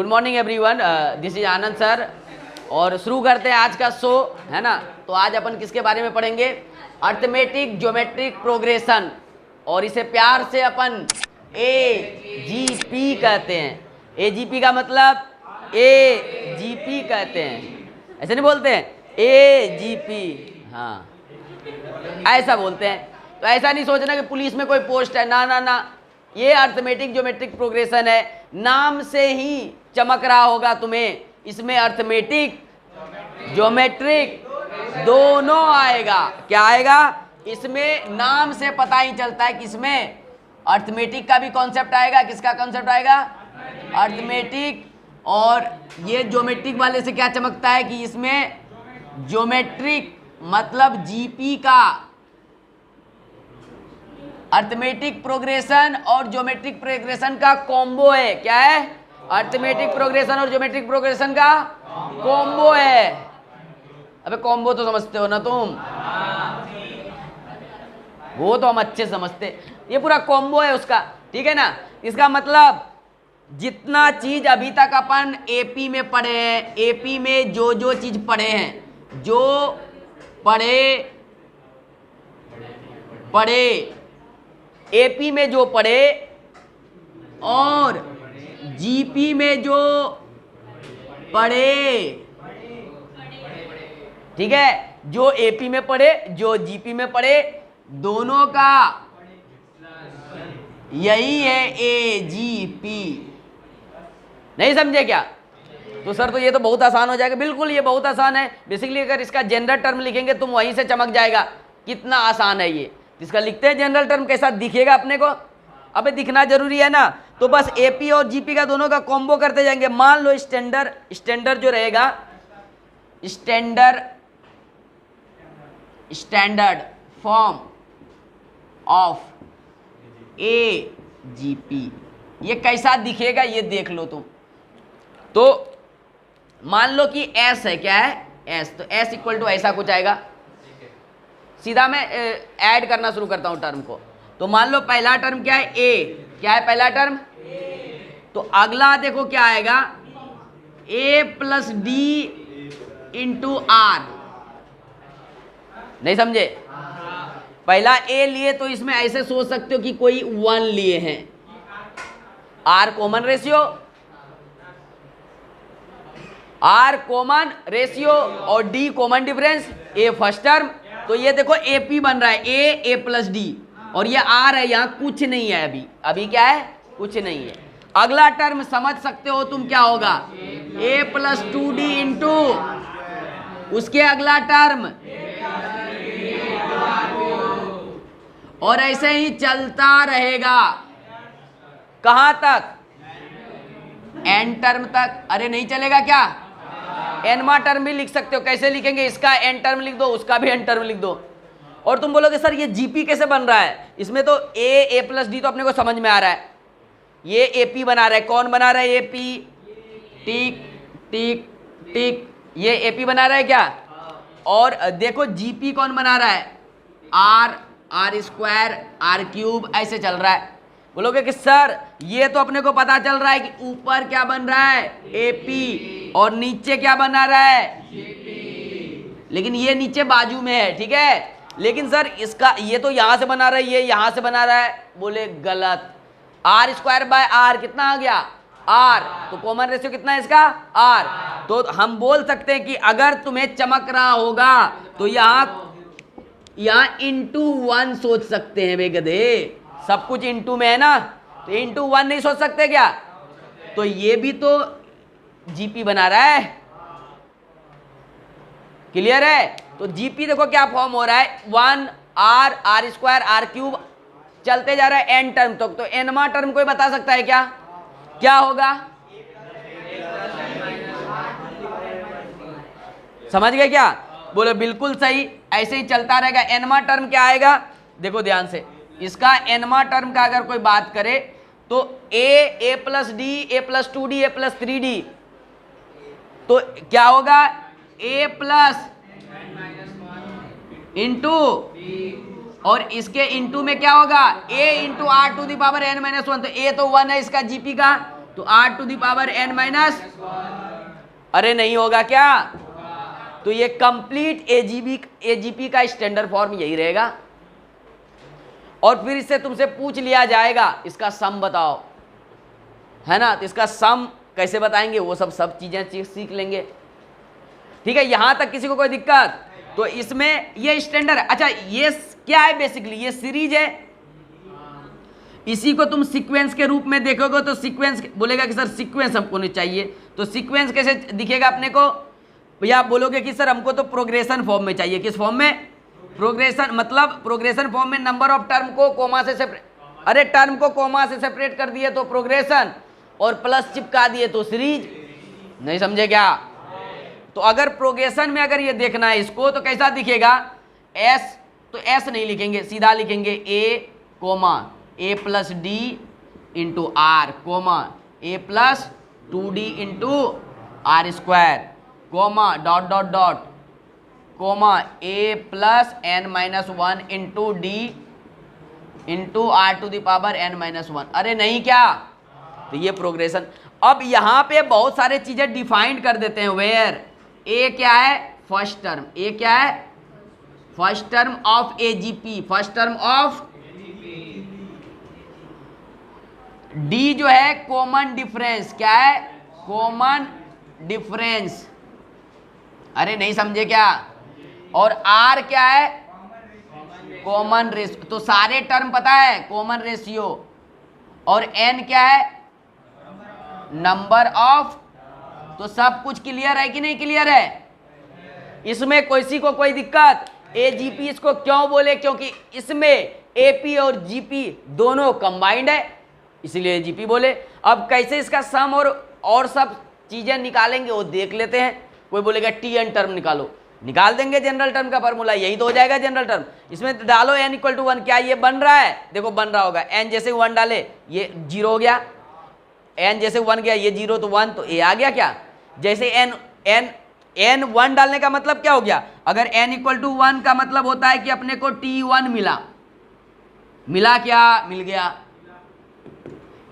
Good morning everyone, this is Anand sir. और शुरू करते हैं आज का शो, है ना। तो आज अपन किसके बारे में पढ़ेंगे? अर्थमेटिक ज्योमेट्रिक प्रोग्रेशन, और इसे प्यार से अपन AGP कहते हैं। AGP का मतलब AGP कहते हैं, ऐसे नहीं बोलते हैं AGP, हाँ ऐसा बोलते हैं। तो ऐसा नहीं सोचना कि पुलिस में कोई पोस्ट है, ना ना ना, ये अर्थमेटिक ज्योमेट्रिक प्रोग्रेशन है। नाम से ही चमक रहा होगा तुम्हें, इसमें अर्थमेटिक ज्योमेट्रिक दोनों आएगा। क्या आएगा? इसमें नाम से पता ही चलता है कि इसमें अर्थमेटिक का भी कॉन्सेप्ट आएगा। किसका कॉन्सेप्ट आएगा? अर्थमेटिक। और ये ज्योमेट्रिक वाले से क्या चमकता है कि इसमें ज्योमेट्रिक मतलब जीपी का, अर्थमेटिक प्रोग्रेशन और ज्योमेट्रिक प्रोग्रेशन का कॉम्बो है। क्या है? अर्थमेटिक प्रोग्रेशन और ज्योमेट्रिक प्रोग्रेशन का कॉम्बो है। अबे कॉम्बो तो समझते हो ना तुम, वो तो हम अच्छे समझते। ये पूरा कॉम्बो है उसका, ठीक है ना। इसका मतलब जितना चीज अभी तक अपन एपी में पढ़े हैं, एपी में जो जो चीज पढ़े हैं, जो पढ़े एपी में जो पढ़े और जीपी में जो पढ़े, ठीक है, जो एपी में पढ़े जो जीपी में पढ़े, दोनों का यही है AGP। नहीं समझे क्या? तो सर तो ये तो बहुत आसान हो जाएगा। बिल्कुल ये बहुत आसान है। बेसिकली अगर इसका जनरल टर्म लिखेंगे तुम वहीं से चमक जाएगा कितना आसान है ये। इसका लिखते हैं जनरल टर्म, कैसा दिखेगा अपने को? अबे दिखना जरूरी है ना। तो बस एपी और जीपी का दोनों का कॉम्बो करते जाएंगे। मान लो स्टैंडर्ड जो रहेगा, स्टैंडर्ड फॉर्म ऑफ AGP, ये कैसा दिखेगा ये देख लो तुम। तो मान लो कि S है, क्या है? S, तो S इक्वल टू ऐसा कुछ आएगा। सीधा मैं ऐड करना शुरू करता हूं टर्म को। तो मान लो पहला टर्म क्या है? A। क्या है पहला टर्म? तो अगला देखो क्या आएगा? A plus D into R। नहीं समझे? पहला A लिए तो इसमें ऐसे सोच सकते हो कि कोई 1 लिए हैं, R common ratio, R common ratio और D common difference, A first term. तो ये देखो AP बन रहा है, A प्लस D, और ये R है, यहाँ कुछ नहीं है अभी। अभी क्या है? कुछ नहीं है। अगला टर्म समझ सकते हो तुम क्या होगा? A प्लस 2D इंटू उसके अगला टर्म, और ऐसे ही चलता रहेगा। कहां तक? N टर्म तक। अरे नहीं चलेगा क्या? एनवा टर्म भी लिख सकते हो। कैसे लिखेंगे? इसका N टर्म लिख दो, उसका भी N टर्म लिख दो। और तुम बोलोगे सर ये GP कैसे बन रहा है? इसमें तो A प्लस D तो अपने को समझ में आ रहा है। ये AP बना रहा है। कौन बना रहा है? AP, टिक टिक टिक, ये AP बना रहा है क्या? और देखो GP कौन बना रहा है? R स्क्वायर R क्यूब, ऐसे चल रहा है। बोलोगे कि सर ये तो अपने को पता चल रहा है कि ऊपर क्या बन रहा है? AP, और नीचे क्या बना रहा है? लेकिन ये नीचे बाजू में है, ठीक है। लेकिन सर इसका ये तो यहां से बना रहा है, ये यहां से बना रहा है। बोले गलत। R स्क्वायर बाय R कितना आ गया? R। तो कॉमन रेशियो कितना है इसका? R। तो हम बोल सकते हैं कि अगर तुम्हें चमक रहा होगा तो यहाँ इंटू 1 सोच सकते हैं। वे गधे, सब कुछ इंटू में है ना, तो इंटू 1 नहीं सोच सकते क्या? तो ये भी तो GP बना रहा है। क्लियर है? तो GP देखो क्या फॉर्म हो रहा है? 1 R स्क्वायर R क्यूब, चलते जा रहा है N टर्म तक। तो Nवा टर्म कोई बता सकता है क्या? क्या होगा? समझ गए क्या? बोलो बिल्कुल सही। ऐसे ही चलता रहेगा। Nवा टर्म क्या आएगा? देखो ध्यान से, इसका Nवा टर्म का अगर कोई बात करे तो A plus D, A plus 2D, A plus 3D, तो क्या होगा? A प्लस इंटू, और इसके इंटू में क्या होगा? A into R to the power N minus 1। तो A तो 1 है इसका GP का, तो r to the power n minus, अरे नहीं होगा क्या? तो ये कंप्लीट एजीपी का स्टैंडर्ड फॉर्म यही रहेगा। और फिर इससे तुमसे पूछ लिया जाएगा इसका सम बताओ, है ना? तो इसका सम कैसे बताएंगे वो सब चीजें सीख लेंगे। ठीक है, यहां तक किसी को कोई दिक्कत? तो इसमें ये स्टैंडर्ड है। अच्छा, ये क्या है? बेसिकली ये सीरीज है। इसी को तुम सीक्वेंस के रूप में देखोगे तो सीक्वेंस बोलेगा कि सर सीक्वेंस हमको नहीं चाहिए। तो सीक्वेंस कैसे दिखेगा अपने को? भैया आप बोलोगे कि सर हमको तो प्रोग्रेशन फॉर्म में चाहिए। किस फॉर्म में? प्रोग्रेशन, मतलब प्रोग्रेशन फॉर्म में नंबर ऑफ टर्म को कोमा से सेपरेट, अरे टर्म को कोमा से सेपरेट कर दिए तो प्रोग्रेशन, और प्लस चिपका दिए तो सीरीज। नहीं समझे क्या? तो अगर प्रोग्रेशन में अगर ये देखना है इसको तो कैसा दिखेगा? एस, तो एस नहीं लिखेंगे, सीधा लिखेंगे A comma A plus D into R comma A plus 2d into R square comma dot dot dot comma A plus N minus 1 into D into R to the power N minus 1। अरे नहीं क्या? तो ये progression. अब यहाँ पे बहुत सारे चीजें डिफाइंड कर देते हैं। वेयर ए क्या है? First term. ए क्या है? First term of AGP, first term of. D जो है कॉमन डिफरेंस, क्या है? Common difference. अरे नहीं समझे क्या? और आर क्या है? Common ratio. तो सारे टर्म पता है, कॉमन रेशियो। और एन क्या है? Number of. तो सब कुछ क्लियर है कि नहीं क्लियर है? इसमें किसी को कोई दिक्कत? एजीपी इसको क्यों बोले? क्योंकि इसमें एपी और जीपी दोनों कंबाइंड है, इसलिए एजीपी बोले। अब कैसे इसका सम और सब चीजें निकालेंगे वो देख लेते हैं। कोई बोलेगा टी एन टर्म निकालो, निकाल देंगे जनरल टर्म का फॉर्मूला, यही तो हो जाएगा जनरल टर्म। इसमें डालो n इक्वल टू 1, क्या ये बन रहा है? देखो बन रहा होगा। n जैसे 1 डाले ये 0 हो गया, n जैसे 1 गया ये 0 तो 1, तो a आ गया क्या? जैसे n 1 डालने का मतलब क्या हो गया? अगर n इक्वल टू 1 का मतलब होता है कि अपने को t1 मिला क्या? मिल गया।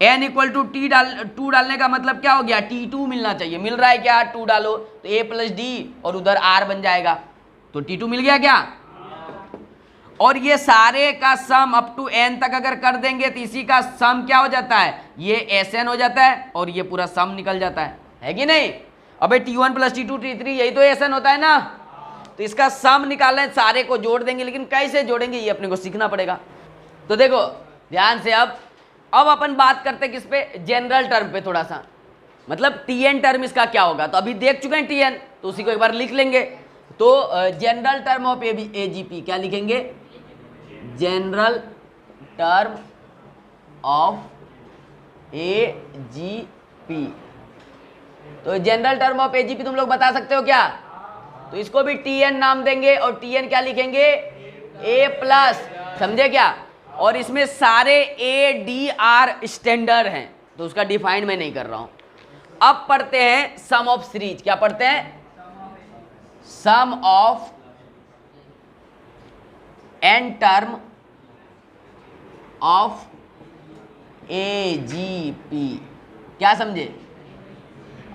n इक्वल टू टू डालने का मतलब क्या हो गया? t2 मिलना चाहिए। मिल रहा है क्या? 2 डालो तो a प्लस डी और उधर r बन जाएगा, तो t2 मिल गया क्या? और ये सारे का सम अप टू n तक अगर कर देंगे तो इसी का सम क्या हो जाता है? ये Sn हो जाता है और ये पूरा सम निकल जाता है कि नहीं? अबे t1 प्लस t2 t3 यही तो Sn होता है ना। तो इसका सम निकालना है, सारे को जोड़ देंगे, लेकिन कैसे जोड़ेंगे ये अपने को सीखना पड़ेगा। तो देखो ध्यान से, अब अपन बात करते हैं किस पे? जनरल टर्म पे थोड़ा सा, मतलब tn टर्म इसका क्या होगा। तो अभी देख चुके हैं tn, तो उसी को एक बार लिख लेंगे। तो जनरल टर्म ऑफ एजीपी क्या लिखेंगे? General term of AGP. तो जनरल टर्म ऑफ एजीपी तुम लोग बता सकते हो क्या? तो इसको भी tn नाम देंगे और tn क्या लिखेंगे? a प्लस, समझे क्या? और इसमें सारे ए डी आर स्टैंडर्ड हैं, तो उसका डिफाइन मैं नहीं कर रहा हूं। अब पढ़ते हैं सम ऑफ सीरीज। क्या पढ़ते हैं? Sum of N term of AGP. क्या समझे?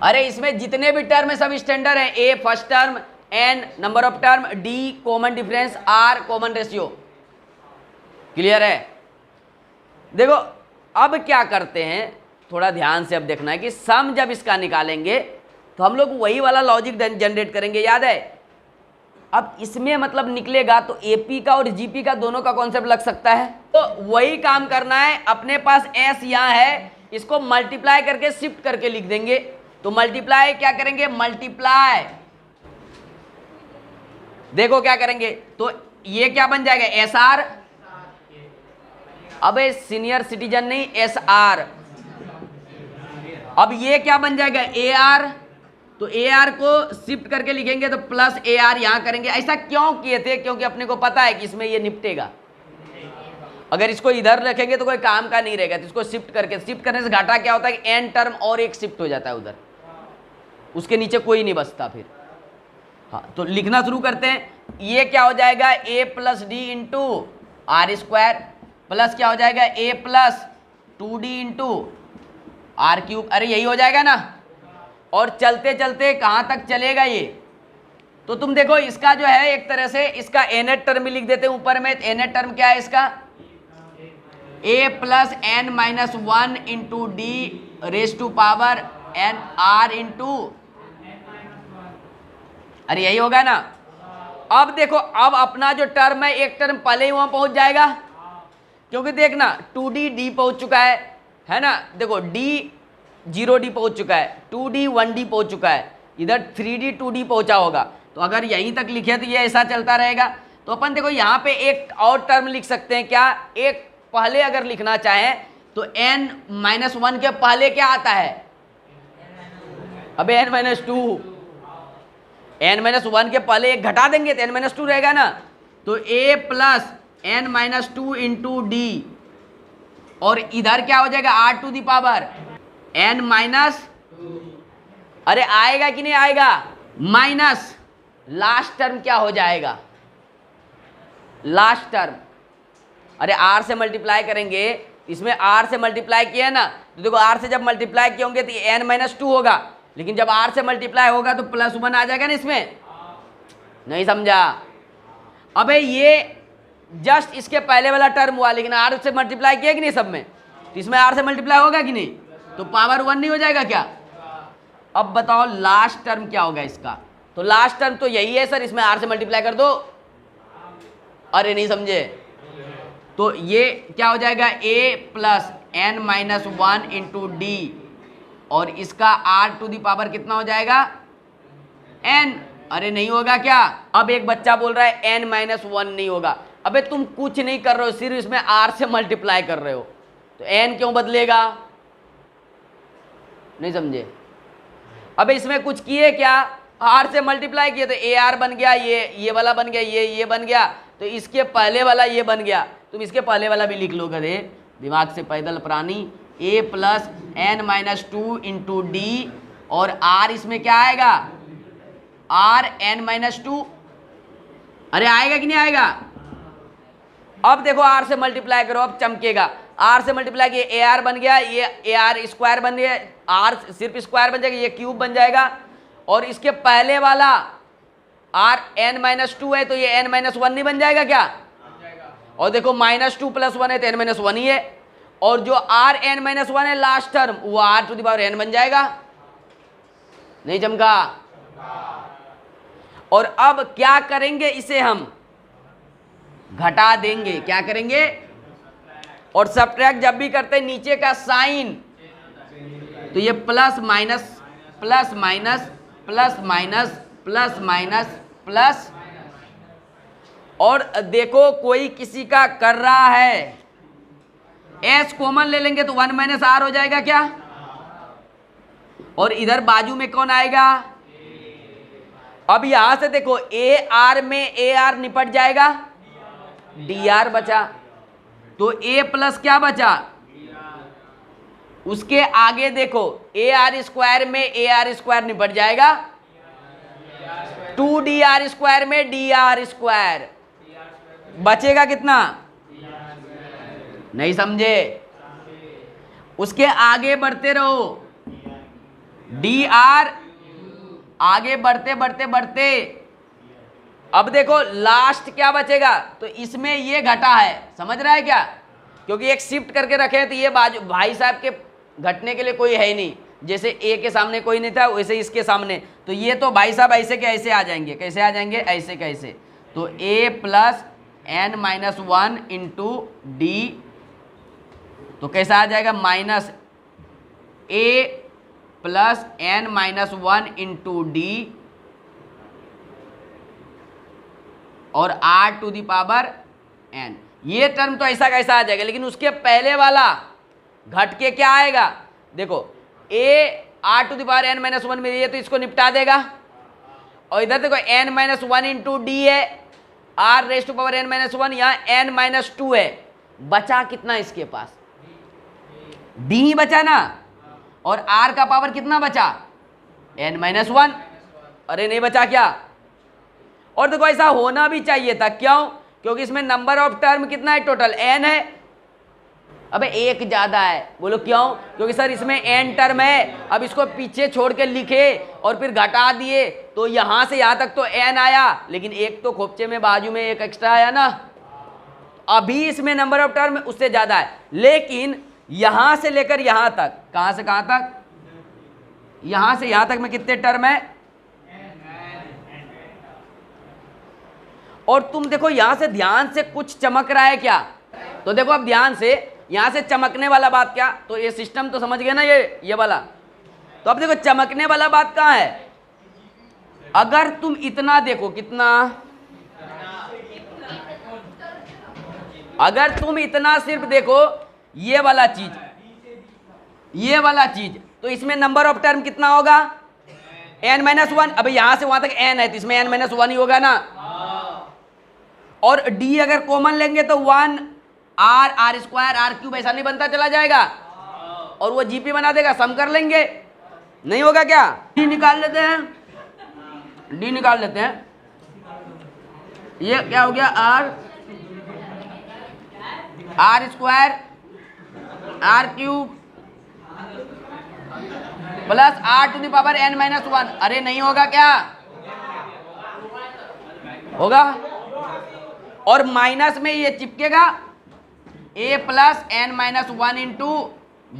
अरे इसमें जितने भी टर्म है सब स्टैंडर्ड है। A first term, N number of term, D common difference, R common ratio. Clear है? देखो अब क्या करते हैं, थोड़ा ध्यान से अब देखना है कि सम जब इसका निकालेंगे तो हम लोग वही वाला लॉजिक जनरेट करेंगे, याद है? अब इसमें मतलब निकलेगा तो एपी का और जीपी का दोनों का कॉन्सेप्ट लग सकता है, तो वही काम करना है। अपने पास एस यहाँ है, इसको मल्टीप्लाई करके शिफ्ट करके लिख देंगे। तो मल्टीप्लाई क्या करेंगे? मल्टीप्लाई, देखो क्या करेंगे, तो ये क्या बन जाएगा? S R. अब सीनियर सिटीजन नहीं, एस आर। अब ये क्या बन जाएगा? A R. तो ए आर को शिफ्ट करके लिखेंगे तो प्लस ए आर यहां करेंगे। ऐसा क्यों किए थे? क्योंकि अपने को पता है कि इसमें ये निपटेगा। अगर इसको इधर रखेंगे तो कोई काम का नहीं रहेगा, तो इसको शिफ्ट करने से घाटा क्या होता है कि एन टर्म और एक शिफ्ट हो जाता है उधर, उसके नीचे कोई नहीं बचता फिर। हाँ, तो लिखना शुरू करते हैं। ये क्या हो जाएगा? A plus D into R square, plus क्या हो जाएगा? A plus 2d into R cube, अरे यही हो जाएगा ना। और चलते चलते कहाँ तक चलेगा ये, तो तुम देखो इसका जो है एक तरह से इसका nth टर्म भी लिख देते हैं ऊपर में। nth टर्म क्या है इसका, a plus N minus one into d raise to power n r into, अरे यही होगा ना। अब देखो अब अपना जो टर्म है एक टर्म पहले ही वहां पहुंच जाएगा, क्योंकि देखना 2d d पहुंच चुका है ना। देखो d 0d पहुंच चुका है, 2d 1d पहुंच चुका है, इधर 3d 2d पहुंचा होगा। तो अगर यहीं तक लिखे तो ये ऐसा चलता रहेगा। तो अपन देखो यहाँ पे एक और टर्म लिख सकते हैं क्या, एक पहले अगर लिखना चाहें तो n माइनस वन के पहले क्या आता है, अबे n minus two, n minus one के पहले एक घटा देंगे तो n माइनस टू रहेगा ना। तो a plus N minus two into D, और इधर क्या हो जाएगा r to the power n minus, अरे आएगा कि नहीं आएगा, माइनस लास्ट टर्म क्या हो जाएगा, लास्ट टर्म, अरे r से मल्टीप्लाई करेंगे, इसमें r से मल्टीप्लाई किया ना, तो देखो r से जब मल्टीप्लाई किए होंगे तो n माइनस टू होगा, लेकिन जब r से मल्टीप्लाई होगा तो प्लस वन आ जाएगा ना इसमें, नहीं समझा। अबे ये जस्ट इसके पहले वाला टर्म हुआ, लेकिन r से मल्टीप्लाई किया कि नहीं सब में, तो इसमें r से मल्टीप्लाई होगा कि नहीं, तो पावर वन नहीं हो जाएगा क्या। अब बताओ लास्ट टर्म क्या होगा इसका, तो लास्ट टर्म तो यही है सर, इसमें r से मल्टीप्लाई कर दो, अरे नहीं समझे। तो ये क्या हो जाएगा a plus N minus one into D, और इसका r टू दी पावर कितना हो जाएगा n, अरे नहीं होगा क्या। अब एक बच्चा बोल रहा है n माइनस वन नहीं होगा, अबे तुम कुछ नहीं कर रहे हो, सिर्फ इसमें r से मल्टीप्लाई कर रहे हो, तो n क्यों बदलेगा, नहीं समझे। अबे इसमें कुछ किए क्या, r से मल्टीप्लाई किए तो ar बन गया, ये वाला बन गया, ये बन गया, तो इसके पहले वाला ये बन गया, तुम इसके पहले वाला भी लिख लो करे, दिमाग से पैदल प्राणी। a plus N minus two into D, और r इसमें क्या आएगा, r n माइनस टू, अरे आएगा कि नहीं आएगा। अब देखो r से मल्टीप्लाई करो, अब चमकेगा, r से मल्टीप्लाई किया ए आर बन गया, ये ए आर स्क्वायर बन गया, r सिर्फ स्क्वायर बन जाएगा, ये क्यूब बन जाएगा, और इसके पहले वाला r n माइनस टू है तो ये n माइनस वन नहीं बन जाएगा क्या, और देखो माइनस टू प्लस वन है तो n माइनस वन ही है, और जो r n माइनस वन है लास्ट टर्म वो r to the power n बन जाएगा, नहीं चमका। और अब क्या करेंगे, इसे हम घटा देंगे, क्या करेंगे, और सब्ट्रैक्ट जब भी करते हैं नीचे का साइन, तो ये plus minus plus minus plus minus plus minus plus, और देखो कोई किसी का कर रहा है, एस कॉमन ले लेंगे तो वन माइनस आर हो जाएगा क्या, और इधर बाजू में कौन आएगा। अब यहां से देखो ए आर में ए आर निपट जाएगा, डी आर बचा, तो ए प्लस क्या बचा, उसके आगे देखो ए आर स्क्वायर में ए आर स्क्वायर निपट जाएगा, टू डी आर स्क्वायर में डी आर स्क्वायर बचेगा कितना, नहीं समझे। उसके आगे बढ़ते रहो, डी आर आगे बढ़ते बढ़ते बढ़ते, अब देखो लास्ट क्या बचेगा, तो इसमें ये घटा है, समझ रहा है क्या, क्योंकि एक शिफ्ट करके रखे हैं तो ये बाजू भाई साहब के घटने के लिए कोई है ही नहीं, जैसे ए के सामने कोई नहीं था वैसे इसके सामने, तो ये तो भाई साहब ऐसे के ऐसे आ जाएंगे, कैसे आ जाएंगे, ऐसे कैसे, तो A plus N minus one into D, तो कैसा आ जाएगा, minus A plus N minus one into D, और R to the power N, ये टर्म तो ऐसा कैसा आ जाएगा, लेकिन उसके पहले वाला घट के क्या आएगा, देखो A R to the power N minus one में, ये तो इसको निपटा देगा, और इधर देखो N minus one into D है, R raise to power N minus one, यहाँ एन माइनस टू है, बचा कितना इसके पास, डी ही बचा ना, और आर का पावर कितना बचा, एन माइनस वन, अरे नहीं बचा क्या। और देखो ऐसा होना भी चाहिए था, क्यों, क्योंकि इसमें नंबर ऑफ टर्म कितना है टोटल, एन है, अबे एक ज्यादा है। बोलो क्यों? क्योंकि सर इसमें एन टर्म है, अब इसको पीछे छोड़ के लिखे और फिर घटा दिए तो यहां से यहां तक तो एन आया, लेकिन एक तो खोपचे में बाजू में एक एक्स्ट्रा आया ना, अभी इसमें नंबर ऑफ टर्म उससे ज्यादा है। लेकिन यहां से लेकर यहां तक, कहां से कहां तक, यहां से यहां तक में कितने टर्म है? और तुम देखो यहां से ध्यान से कुछ चमक रहा है क्या? तो देखो अब ध्यान से, यहां से चमकने वाला बात क्या, तो ये सिस्टम तो समझ गए ना, ये वाला। तो अब देखो चमकने वाला बात कहां है? अगर तुम इतना देखो, कितना, अगर तुम इतना सिर्फ देखो ये वाला चीज, ये वाला चीज, तो इसमें नंबर ऑफ टर्म कितना होगा? n-1। अब यहां से वहां तक n है तो इसमें n-1 ही होगा ना। और d अगर कॉमन लेंगे तो 1 r r square r cube ऐसा नहीं बनता चला जाएगा, और वो जीपी बना देगा, सम कर लेंगे, नहीं होगा क्या? d निकाल लेते हैं, d निकाल लेते हैं। ये क्या हो गया? r square r cube plus r to the power n-1। अरे नहीं होगा क्या? होगा। और माइनस में ये चिपकेगा a plus n-1 into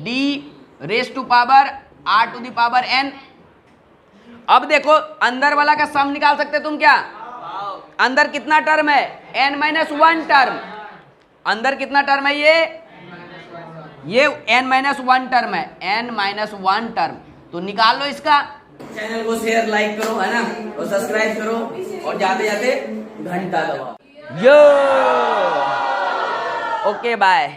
d raise to power r to the power n। अब देखो अंदर वाला का सम निकाल सकते तुम क्या? अंदर कितना टर्म है? n-1 term. अंदर कितना टर्म है? ये n-1 टर्म है, n-1 टर्म। तो निकाल लो इसका। चैनल को शेयर लाइक करो, है ना, और सब्सक्राइब करो, और जाते जाते घंटा दबाओ। यो ओके बाय।